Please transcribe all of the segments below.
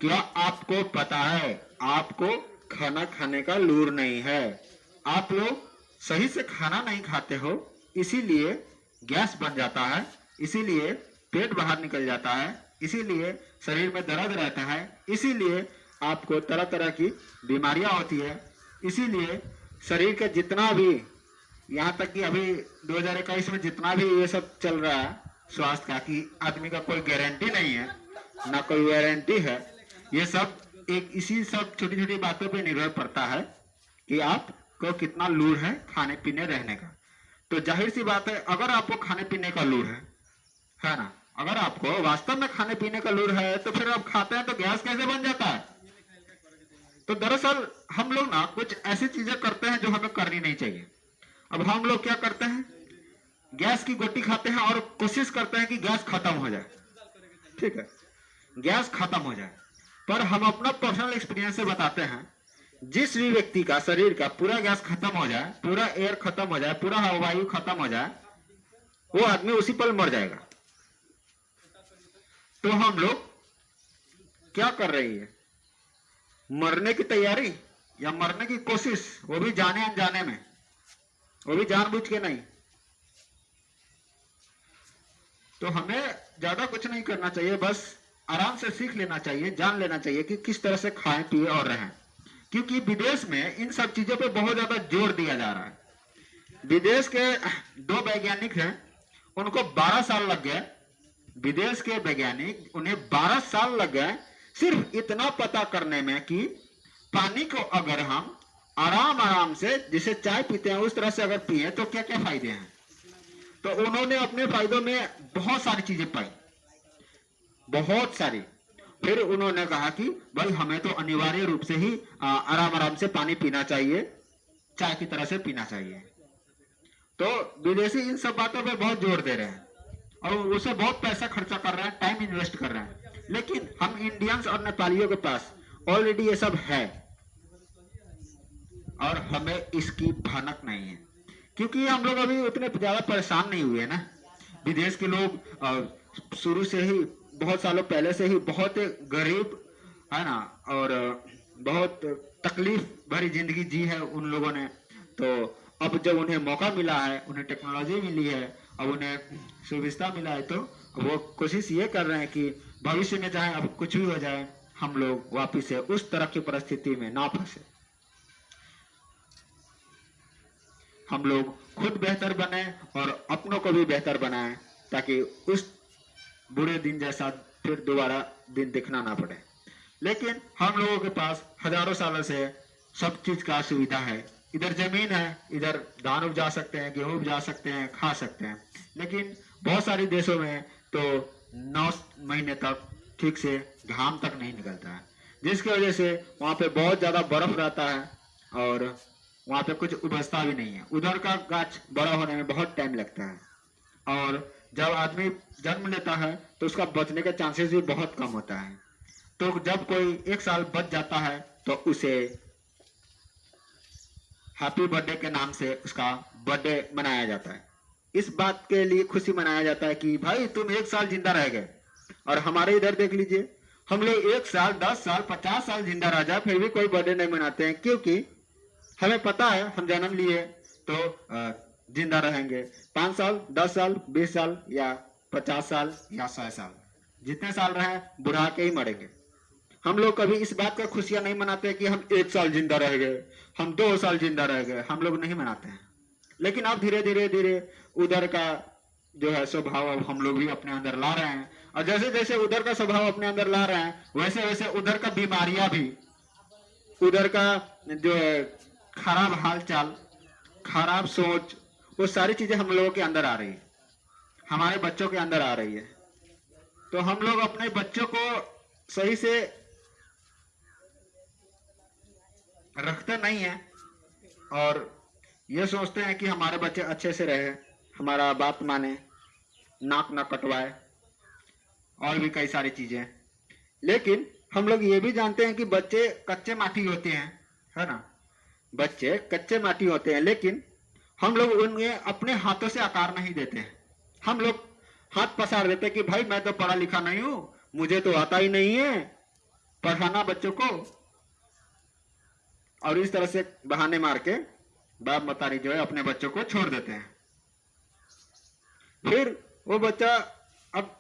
क्या आपको पता है आपको खाना खाने का लूर नहीं है? आप लोग सही से खाना नहीं खाते हो, इसीलिए गैस बन जाता है, इसीलिए पेट बाहर निकल जाता है, इसीलिए शरीर में दर्द रहता है, इसीलिए आपको तरह तरह की बीमारियां होती है, इसीलिए शरीर के जितना भी, यहाँ तक कि अभी 2021 में जितना भी ये सब चल रहा है स्वास्थ्य का, कि आदमी का कोई गारंटी नहीं है ना कोई वारंटी है, ये सब एक इसी सब छोटी छोटी बातों पे निर्भर पड़ता है कि आपको कितना लूर है खाने पीने रहने का। तो जाहिर सी बात है, अगर आपको खाने पीने का लूर है ना, अगर आपको वास्तव में खाने पीने का लूर है तो फिर आप खाते हैं तो गैस कैसे बन जाता है? तो दरअसल हम लोग ना कुछ ऐसी चीजें करते हैं जो हमें करनी नहीं चाहिए। अब हम लोग क्या करते हैं, गैस की गोटी खाते हैं और कोशिश करते हैं कि गैस खत्म हो जाए। ठीक है, गैस खत्म हो जाए, पर हम अपना पर्सनल एक्सपीरियंस से बताते हैं, जिस भी व्यक्ति का शरीर का पूरा गैस खत्म हो जाए, पूरा एयर खत्म हो जाए, पूरा वायु खत्म हो जाए, वो आदमी उसी पल मर जाएगा। तो हम लोग क्या कर रही है, मरने की तैयारी या मरने की कोशिश, वो भी जाने अनजाने में, वो भी जानबूझ के नहीं। तो हमें ज्यादा कुछ नहीं करना चाहिए, बस आराम से सीख लेना चाहिए, जान लेना चाहिए कि किस तरह से खाएं पिए और रहें, क्योंकि विदेश में इन सब चीजों पे बहुत ज्यादा जोर दिया जा रहा है। विदेश के 2 वैज्ञानिक हैं, उनको 12 साल लग गए, विदेश के वैज्ञानिक, उन्हें 12 साल लग गए सिर्फ इतना पता करने में कि पानी को अगर हम आराम आराम से जैसे चाय पीते हैं उस तरह से अगर पिए तो क्या क्या फायदे हैं। तो उन्होंने अपने फायदों में बहुत सारी चीजें पाई, बहुत सारी। फिर उन्होंने कहा कि भाई हमें तो अनिवार्य रूप से ही आराम आराम से पानी पीना चाहिए, चाय की तरह से पीना चाहिए। तो विदेशी इन सब बातों पे बहुत जोर दे रहे हैं और उसे बहुत पैसा खर्चा कर रहे हैं, टाइम इन्वेस्ट कर रहे हैं, लेकिन हम इंडियंस और नेपालियों के पास ऑलरेडी ये सब है और हमें इसकी भनक नहीं है, क्योंकि हम लोग अभी उतने ज्यादा परेशान नहीं हुए ना। विदेश के लोग शुरू से ही, बहुत सालों पहले से ही बहुत गरीब है ना, और बहुत तकलीफ भरी जिंदगी जी है उन लोगों ने। तो अब जब उन्हें मौका मिला है, उन्हें टेक्नोलॉजी मिली है, अब उन्हें सुविधा मिला है, तो वो कोशिश ये कर रहे हैं कि भविष्य में चाहे अब कुछ भी हो जाए, हम लोग वापिस से उस तरह की परिस्थिति में ना फंसे, हम लोग खुद बेहतर बने और अपनों को भी बेहतर बनाएं, ताकि उस बुरे दिन जैसा फिर दोबारा दिन दिखना ना पड़े। लेकिन हम लोगों के पास हजारों सालों से सब चीज का सुविधा है, इधर जमीन है, इधर धान उपजा सकते हैं, गेहूं उपजा सकते हैं, खा सकते हैं। लेकिन बहुत सारे देशों में तो 9 महीने तक ठीक से घाम तक नहीं निकलता है, जिसकी वजह से वहां पे बहुत ज्यादा बर्फ रहता है और वहां पे कुछ उपजता भी नहीं है। उधर का गाछ बड़ा होने में बहुत टाइम लगता है, और जब आदमी जन्म लेता है तो उसका बचने के चांसेस भी बहुत कम होता है। तो जब कोई 1 साल बच जाता है तो उसे हैप्पी बर्थडे के नाम से उसका बर्थडे मनाया जाता है। इस बात के लिए खुशी मनाया जाता है कि भाई तुम 1 साल जिंदा रह गए। और हमारे इधर देख लीजिए, हम लोग 1 साल, 10 साल, 50 साल जिंदा रह जाए फिर भी कोई बर्थडे नहीं मनाते हैं, क्योंकि हमें पता है हम जन्म लिए तो जिंदा रहेंगे 5 साल, 10 साल, 20 साल या 50 साल या 100 साल, जितने साल रहे बुढ़ा के ही मरेंगे। हम लोग कभी इस बात का खुशियां नहीं मनाते कि हम 1 साल जिंदा रह गए, हम 2 साल जिंदा रह गए, हम लोग नहीं मनाते हैं। लेकिन अब धीरे धीरे धीरे उधर का जो है स्वभाव अब हम लोग भी अपने अंदर ला रहे हैं, और जैसे जैसे उधर का स्वभाव अपने अंदर ला रहे हैं वैसे वैसे उधर का बीमारियां भी, उधर का जो है खराब हालचाल, खराब सोच, वो सारी चीजें हम लोगों के अंदर आ रही है, हमारे बच्चों के अंदर आ रही है। तो हम लोग अपने बच्चों को सही से रखते नहीं है और ये सोचते हैं कि हमारे बच्चे अच्छे से रहे, हमारा बात माने, नाक ना कटवाए और भी कई सारी चीजें। लेकिन हम लोग ये भी जानते हैं कि बच्चे कच्चे माटी होते हैं, है ना, बच्चे कच्चे माटी होते हैं, लेकिन हम लोग उन्हें अपने हाथों से आकार नहीं देते हैं। हम लोग हाथ पसार देते हैं कि भाई मैं तो पढ़ा लिखा नहीं हूं, मुझे तो आता ही नहीं है, पढ़ाना बच्चों को, और इस तरह से बहाने मार के बाप मतारी जो है अपने बच्चों को छोड़ देते हैं। फिर वो बच्चा, अब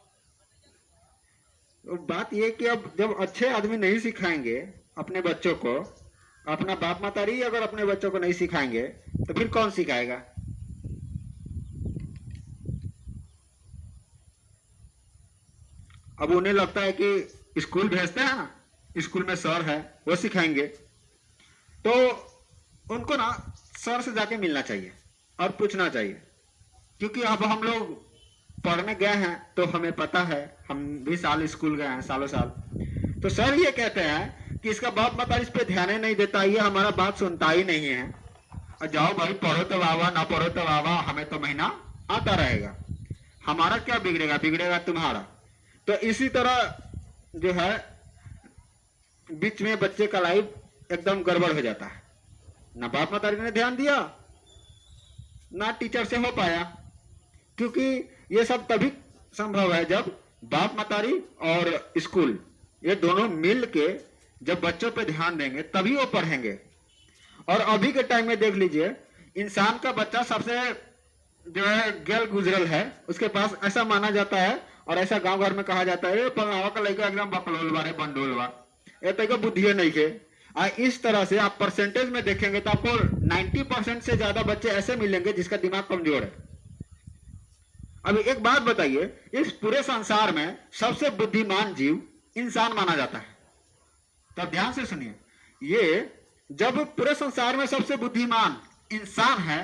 बात ये कि अब जब अच्छे आदमी नहीं सिखाएंगे अपने बच्चों को, अपना बाप मतारी अगर अपने बच्चों को नहीं सिखाएंगे तो फिर कौन सिखाएगा? अब उन्हें लगता है कि स्कूल भेजते हैं ना, स्कूल में सर है वो सिखाएंगे, तो उनको ना सर से जाके मिलना चाहिए और पूछना चाहिए, क्योंकि अब हम लोग पढ़ने गए हैं तो हमें पता है, हम भी साल स्कूल गए हैं, सालों साल। तो सर ये कहते हैं कि इसका बाप माता इस पे ध्यान ही नहीं देता, ये हमारा बात सुनता ही नहीं है, और जाओ भाई पढ़ो तो वाह, ना पढ़ो तो वाह, हमें तो महीना आता रहेगा, हमारा क्या बिगड़ेगा, बिगड़ेगा तुम्हारा। तो इसी तरह जो है बीच में बच्चे का लाइफ एकदम गड़बड़ हो जाता है, ना बाप माता ने ध्यान दिया ना टीचर से हो पाया, क्योंकि ये सब तभी संभव है जब बाप मतारी और स्कूल ये दोनों मिल के जब बच्चों पे ध्यान देंगे तभी वो पढ़ेंगे। और अभी के टाइम में देख लीजिए, इंसान का बच्चा सबसे जो है गैल गुजरल है, उसके पास ऐसा माना जाता है और ऐसा गांव घर में कहा जाता है, पढ़ावा का लड़का एकदम बकलोलवा रे बंडोलवा, ये तो बुद्धि नहीं के। इस तरह से आप परसेंटेज में देखेंगे तो आपको 90% से ज्यादा बच्चे ऐसे मिलेंगे जिसका दिमाग कमजोर है। अब एक बात बताइए, इस पूरे संसार में सबसे बुद्धिमान जीव इंसान माना जाता है, तब ध्यान से सुनिए, ये जब पूरे संसार में सबसे बुद्धिमान इंसान है,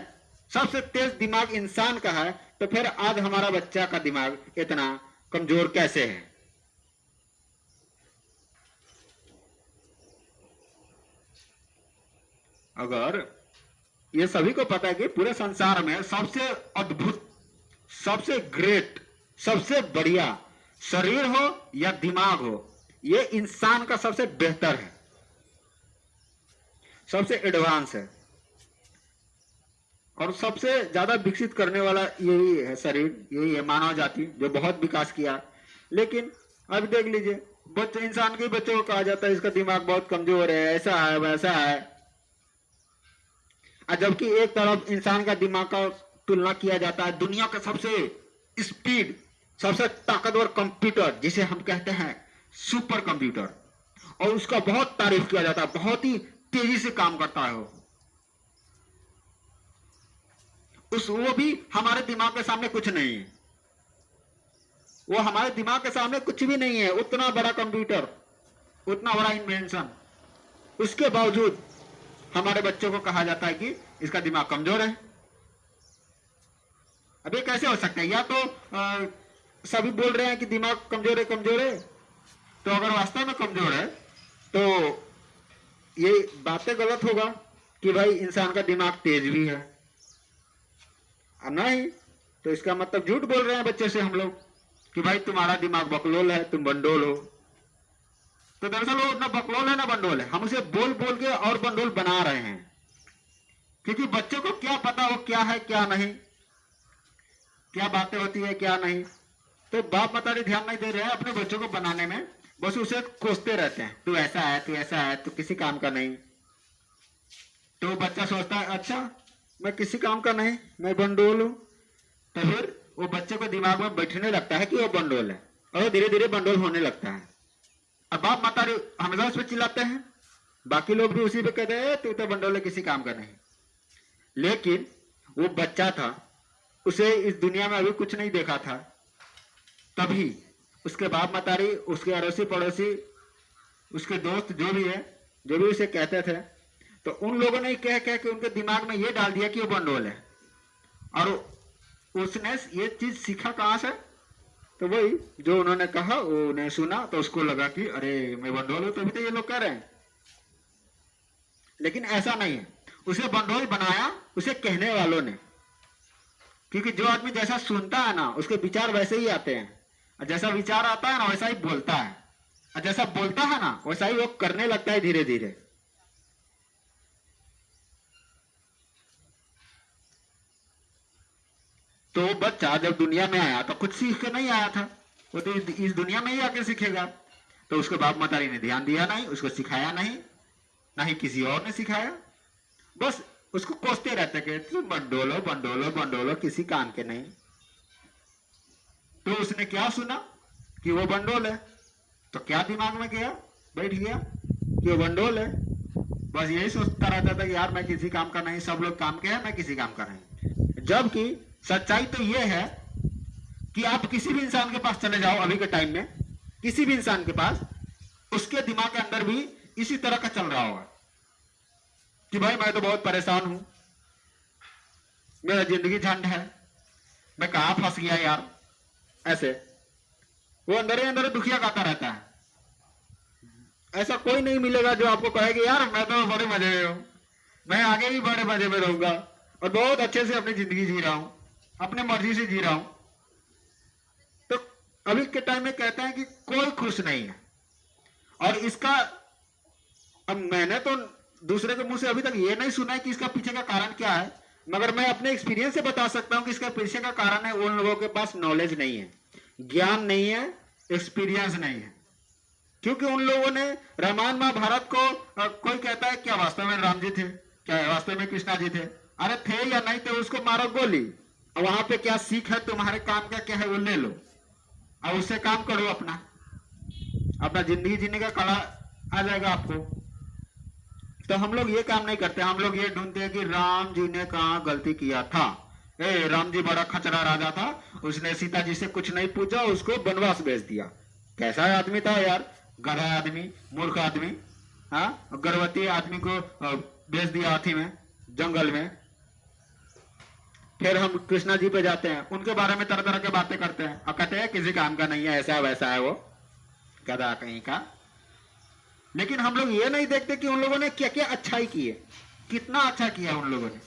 सबसे तेज दिमाग इंसान का है, तो फिर आज हमारा बच्चा का दिमाग इतना कमजोर कैसे है? अगर ये सभी को पता है कि पूरे संसार में सबसे अद्भुत, सबसे ग्रेट, सबसे बढ़िया शरीर हो या दिमाग हो, ये इंसान का सबसे बेहतर है, सबसे एडवांस है और सबसे ज्यादा विकसित करने वाला यही है शरीर, यही है मानव जाति जो बहुत विकास किया। लेकिन अब देख लीजिए, बच्चे इंसान के बच्चों को कहा जाता है इसका दिमाग बहुत कमजोर है, ऐसा है वैसा है, जबकि एक तरफ इंसान का दिमाग का तुलना किया जाता है दुनिया का सबसे स्पीड, सबसे ताकतवर कंप्यूटर जिसे हम कहते हैं सुपर कंप्यूटर, और उसका बहुत तारीफ किया जाता है, बहुत ही तेजी से काम करता है वो भी हमारे दिमाग के सामने कुछ नहीं है, वो हमारे दिमाग के सामने कुछ भी नहीं है, उतना बड़ा कंप्यूटर, उतना बड़ा इन्वेंशन, उसके बावजूद हमारे बच्चों को कहा जाता है कि इसका दिमाग कमजोर है। अब ये कैसे हो सकता है? या तो सभी बोल रहे हैं कि दिमाग कमजोर है, कमजोर है, तो अगर वास्तव में कमजोर है तो ये बातें गलत होगा कि भाई इंसान का दिमाग तेज भी है, और नहीं तो इसका मतलब झूठ बोल रहे हैं बच्चे से हम लोग कि भाई तुम्हारा दिमाग बकलोल है, तुम बंडोल हो। तो दरअसल वो ना बकलोल है ना बंडोल है, हम उसे बोल बोल के और बंडोल बना रहे हैं, क्योंकि बच्चों को क्या पता वो क्या है क्या नहीं, क्या बातें होती है क्या नहीं। तो बाप मतारी ध्यान नहीं दे रहे हैं अपने बच्चों को बनाने में, बस उसे कोसते रहते हैं, तू ऐसा है, तू ऐसा है, तू किसी काम का नहीं। तो बच्चा सोचता है अच्छा मैं किसी काम का नहीं, मैं बंडोल हूं, तो फिर वो बच्चे को दिमाग में बैठने लगता है कि वो बंडोल है, और वो धीरे धीरे बंडोल होने लगता है। अब बाप मतारी हमेशा उस पर चिल्लाते हैं, बाकी लोग भी उसी पे कहते हैं तू तो बंडोल है, किसी काम का नहीं। लेकिन वो बच्चा था, उसे इस दुनिया में अभी कुछ नहीं देखा था, तभी उसके बाप मतारी, उसके अड़ोसी पड़ोसी, उसके दोस्त जो भी है, जो भी उसे कहते थे, तो उन लोगों ने कह कह के उनके दिमाग में ये डाल दिया कि वो बंडोल है। और उसने ये चीज सीखा कहां से? तो वही जो उन्होंने कहा वो उन्हें सुना, तो उसको लगा कि अरे मैं बंडोल हूं, तभी तो ये लोग कह रहे हैं। लेकिन ऐसा नहीं है, उसे बंडोल बनाया उसे कहने वालों ने, क्योंकि जो आदमी जैसा सुनता है ना उसके विचार वैसे ही आते हैं, और जैसा विचार आता है ना वैसा ही बोलता है, और जैसा बोलता है ना वैसा ही वो करने लगता है धीरे धीरे। तो बच्चा जब दुनिया में आया तो कुछ सीख के नहीं आया था, वो तो इस दुनिया में ही आके सीखेगा। तो उसके बाप मतारी ने ध्यान दिया नहीं, उसको सिखाया नहीं, ना ही किसी और ने सिखाया, बस उसको कोसते रहते कि तुम बंडोलो बंडोलो बंडोलो, किसी काम के नहीं। तो उसने क्या सुना कि वो बंडोल है, तो क्या दिमाग में गया, बैठ गया कि वो बंडोल है। बस यही सोचता रहता था कि यार मैं किसी काम का नहीं, सब लोग काम के हैं, मैं किसी काम का नहीं। जबकि सच्चाई तो ये है कि आप किसी भी इंसान के पास चले जाओ अभी के टाइम में, किसी भी इंसान के पास, उसके दिमाग के अंदर भी इसी तरह का चल रहा होगा कि भाई मैं तो बहुत परेशान हूं, मेरा जिंदगी झंड है, मैं कहां फंस गया यार। ऐसे वो अंदर ही अंदर दुखिया गाता रहता है। ऐसा कोई नहीं मिलेगा जो आपको कहेगा यार मैं तो बड़े मजे में हूं, मैं आगे भी बड़े मजे में रहूंगा और बहुत अच्छे से अपनी जिंदगी जी रहा हूं, अपने मर्जी से जी रहा हूं। तो अभी के टाइम में कहते हैं कि कोई खुश नहीं है। और इसका अब मैंने तो दूसरे के मुंह से अभी तक ये नहीं सुना है कि इसका पीछे का कारण क्या है, मगर मैं अपने एक्सपीरियंस से बता सकता हूं कि इसका पीछे का कारण है उन लोगों के पास नॉलेज नहीं है, ज्ञान नहीं है, एक्सपीरियंस नहीं है। क्योंकि उन लोगों ने रामायण महाभारत को कोई कहता है क्या वास्तव में राम जी थे, क्या वास्तव में कृष्णा जी थे, अरे थे या नहीं थे उसको मारो गोली, और वहां पे क्या सीख है, तुम्हारे काम का क्या है वो ले लो और उससे काम करो, अपना जिंदगी जीने का कला आ जाएगा आपको। तो हम लोग ये काम नहीं करते, हम लोग ये ढूंढते हैं कि राम जी ने कहा गलती किया था। राम जी बड़ा खचरा राजा था, उसने सीता जी से कुछ नहीं पूछा, उसको वनवास भेज दिया। कैसा आदमी था यार, गधा आदमी, मूर्ख आदमी, हाँ, गर्भवती आदमी को भेज दिया हाथी में, जंगल में। फिर हम कृष्णा जी पे जाते हैं, उनके बारे में तरह तरह के बातें करते हैं और कहते हैं किसी काम का नहीं है, ऐसा वैसा है वो गधा कहीं का। लेकिन हम लोग ये नहीं देखते कि उन लोगों ने क्या क्या अच्छाई की है, कितना अच्छा किया उन लोगों ने।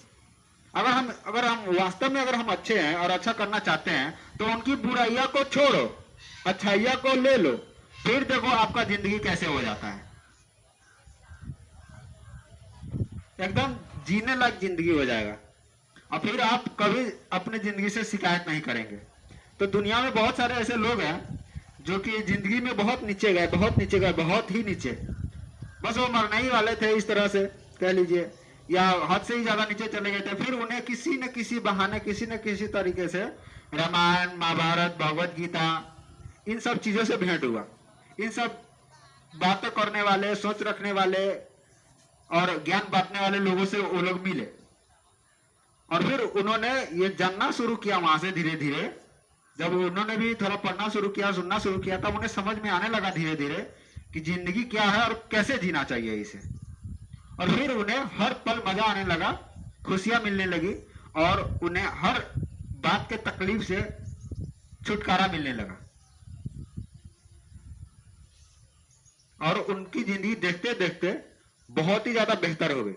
अगर हम वास्तव में अगर हम अच्छे हैं और अच्छा करना चाहते हैं तो उनकी बुराइयां को छोड़ो, अच्छाइयां को ले लो, फिर देखो आपका जिंदगी कैसे हो जाता है, एकदम जीने लायक जिंदगी हो जाएगा और फिर आप कभी अपने जिंदगी से शिकायत नहीं करेंगे। तो दुनिया में बहुत सारे ऐसे लोग हैं जो कि जिंदगी में बहुत नीचे गए, बहुत नीचे गए, बहुत ही नीचे, बस वो मरने ही वाले थे इस तरह से कह लीजिए, या हद से ही ज्यादा नीचे चले गए थे। फिर उन्हें किसी न किसी बहाने, किसी न किसी तरीके से रामायण महाभारत भगवत गीता इन सब चीजों से भेंट हुआ। इन सब बातें करने वाले, सोच रखने वाले और ज्ञान बांटने वाले लोगों से वो लोग मिले और फिर उन्होंने ये जानना शुरू किया। वहां से धीरे धीरे जब उन्होंने भी थोड़ा पढ़ना शुरू किया, सुनना शुरू किया, तब उन्हें समझ में आने लगा धीरे धीरे कि जिंदगी क्या है और कैसे जीना चाहिए इसे। और फिर उन्हें हर पल मजा आने लगा, खुशियां मिलने लगी और उन्हें हर बात के तकलीफ से छुटकारा मिलने लगा और उनकी जिंदगी देखते देखते बहुत ही ज्यादा बेहतर हो गई।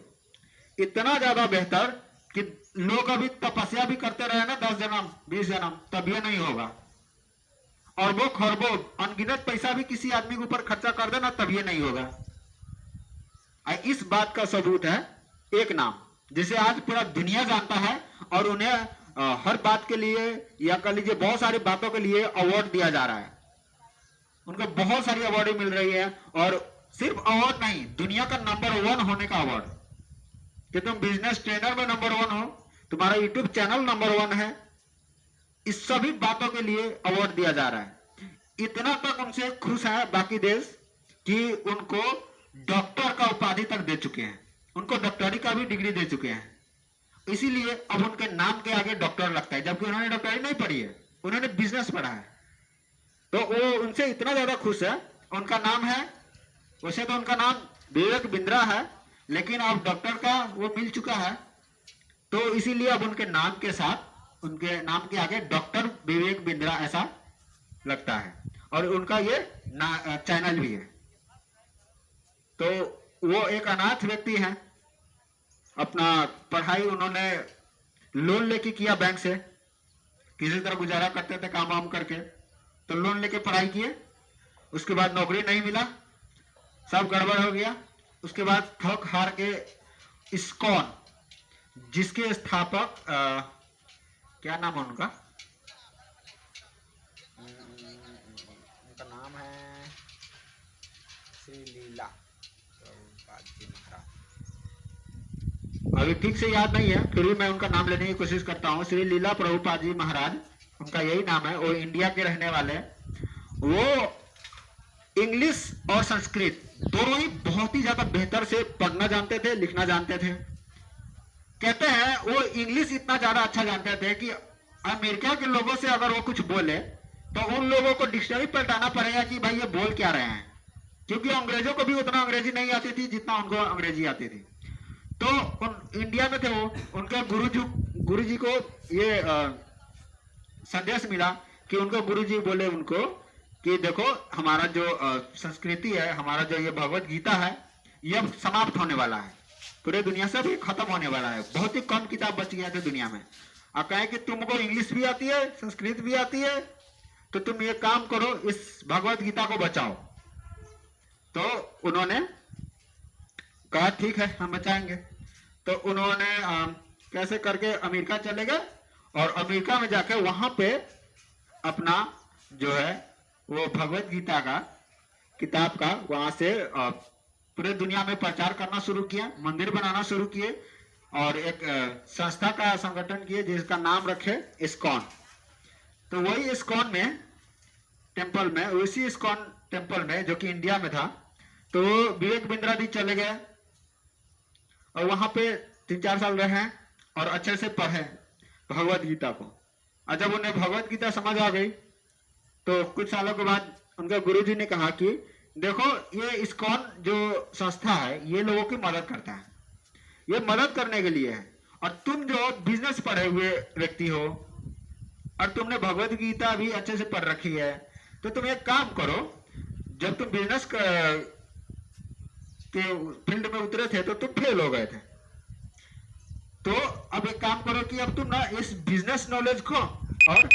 इतना ज्यादा बेहतर कि लोग अभी तपस्या भी करते रहे ना 10 जन्म 20 जन्म, तब ये नहीं होगा। और वो खरबों अनगिनत पैसा भी किसी आदमी के ऊपर खर्चा कर देना, तब ये नहीं होगा। इस बात का सबूत है एक नाम, जिसे आज पूरा दुनिया जानता है और उन्हें हर बात के लिए या कह लीजिए बहुत सारी बातों के लिए अवार्ड दिया जा रहा है। उनको बहुत सारी अवार्ड मिल रही है और सिर्फ अवार्ड नहीं, दुनिया का नंबर 1 होने का अवार्ड, कि तुम बिजनेस ट्रेनर में नंबर 1 हो, तुम्हारा यूट्यूब चैनल नंबर 1 है, इस सभी बातों के लिए अवार्ड दिया जा रहा है। इतना तक उनसे खुश है बाकी देश कि उनको डॉक्टर का उपाधि तक दे चुके हैं, उनको डॉक्टरी का भी डिग्री दे चुके हैं। इसीलिए अब उनके नाम के आगे डॉक्टर लगता है, जबकि उन्होंने डॉक्टरी नहीं पढ़ी है, उन्होंने बिजनेस पढ़ा है। तो वो उनसे इतना ज्यादा खुश है। उनका नाम है, वैसे तो उनका नाम विवेक बिंद्रा है, लेकिन अब डॉक्टर का वो मिल चुका है, तो इसीलिए अब उनके नाम के साथ, उनके नाम के आगे डॉक्टर विवेक बिंद्रा ऐसा लगता है और उनका ये चैनल भी है। तो वो एक अनाथ व्यक्ति है, अपना पढ़ाई उन्होंने लोन लेके किया बैंक से, किसी तरह गुजारा करते थे काम वाम करके, तो लोन लेके पढ़ाई किए, उसके बाद नौकरी नहीं मिला, सब गड़बड़ हो गया। उसके बाद थक हार के इस्कॉन, जिसके स्थापक क्या नाम है उनका नाम है लीला प्रभुपाद जी महाराज। अभी ठीक से याद नहीं है, फिर भी मैं उनका नाम लेने की कोशिश करता हूँ। श्री लीला प्रभुपाद जी महाराज, उनका यही नाम है। वो इंडिया के रहने वाले। वो इंग्लिश और संस्कृत दोनों ही बहुत ही ज्यादा बेहतर से पढ़ना जानते थे, लिखना जानते थे। कहते हैं वो इंग्लिश इतना ज्यादा अच्छा जानते थे कि अमेरिका के लोगों से अगर वो कुछ बोले तो उन लोगों को डिक्शनरी पलटाना पड़ेगा कि भाई ये बोल क्या रहे हैं, क्योंकि अंग्रेजों को भी उतना अंग्रेजी नहीं आती थी जितना उनको अंग्रेजी आती थी। तो इंडिया में थे वो, उनके गुरुजी को ये संदेश मिला कि उनको गुरुजी बोले उनको कि देखो हमारा जो संस्कृति है, हमारा जो ये भगवत गीता है, ये अब समाप्त होने वाला है, पूरे दुनिया से भी खत्म होने वाला है। बहुत ही कम किताब बच गया था दुनिया में। अब कहें कि तुमको इंग्लिश भी आती है, संस्कृत भी आती है, तो तुम ये काम करो, इस भगवत गीता को बचाओ। तो उन्होंने कहा ठीक है हम बचाएंगे। तो उन्होंने कैसे करके अमेरिका चले गए और अमेरिका में जाकर वहां पे अपना जो है वो भगवत गीता का किताब का वहां से पूरे दुनिया में प्रचार करना शुरू किया, मंदिर बनाना शुरू किए और एक संस्था का संगठन किए जिसका नाम रखे इस्कॉन। तो वही इस्कॉन में टेम्पल में, उसी इस्कॉन टेम्पल में जो कि इंडिया में था, तो विवेक बिंद्रा जी चले गए और वहां पे 3-4 साल रहे और अच्छे से पढ़े भगवत गीता को। और जब उन्हें भगवत गीता समझ आ गई तो कुछ सालों के बाद उनके गुरुजी ने कहा कि देखो ये इस्कॉन जो संस्था है ये लोगों की मदद करता है, ये मदद करने के लिए है, और तुम जो बिजनेस पढ़े हुए व्यक्ति हो और तुमने भगवत गीता भी अच्छे से पढ़ रखी है, तो तुम एक काम करो, जब तुम बिजनेस के फील्ड में उतरे थे तो तुम फेल हो गए थे, तो अब एक काम करो कि अब तुम ना इस बिजनेस नॉलेज को और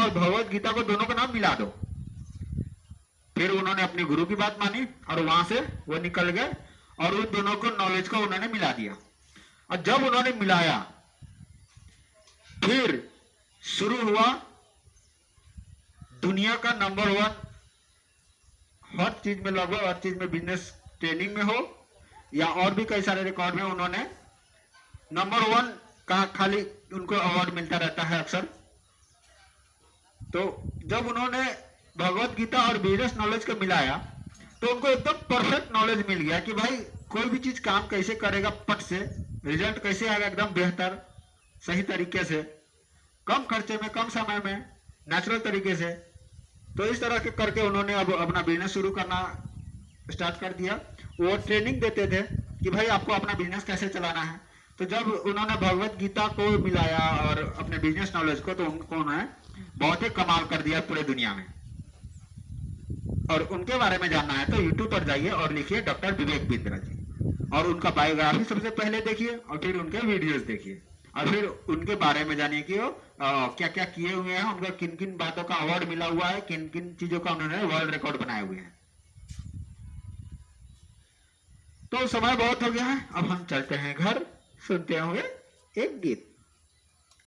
भगवत गीता को दोनों का नाम मिला दो। फिर उन्होंने अपने गुरु की बात मानी और वहां से वो निकल गए और उन दोनों को नॉलेज को उन्होंने मिला दिया। और जब उन्होंने मिलाया फिर शुरू हुआ दुनिया का नंबर 1, हर चीज में, लगभग हर चीज में, बिजनेस ट्रेनिंग में हो या और भी कई सारे रिकॉर्ड में उन्होंने नंबर 1 का खाली उनको अवार्ड मिलता रहता है अक्सर। तो जब उन्होंने भगवत गीता और बिजनेस नॉलेज को मिलाया तो उनको एकदम परफेक्ट नॉलेज मिल गया कि भाई कोई भी चीज काम कैसे करेगा, पट से रिजल्ट कैसे आएगा एकदम बेहतर, सही तरीके से, कम खर्चे में, कम समय में, नेचुरल तरीके से। तो इस तरह के करके उन्होंने अब अपना बिजनेस शुरू करना स्टार्ट कर दिया। वो ट्रेनिंग देते थे कि भाई आपको अपना बिजनेस कैसे चलाना है। तो जब उन्होंने भगवत गीता को मिलाया और अपने बिजनेस नॉलेज को, तो उन्होंने बहुत ही कमाल कर दिया पूरे दुनिया में। और उनके बारे में जानना है तो यूट्यूब पर जाइए और लिखिए डॉक्टर विवेक बिंद्रा जी, और उनका बायोग्राफी सबसे पहले देखिए और फिर उनके वीडियोस देखिए और फिर उनके बारे में जानिए कि वो क्या क्या किए हुए हैं, उनका किन किन बातों का अवार्ड मिला हुआ है, किन किन चीजों का उन्होंने वर्ल्ड रिकॉर्ड बनाए हुए हैं। तो समय बहुत हो गया है, अब हम चलते हैं घर, सुनते होंगे एक गीत।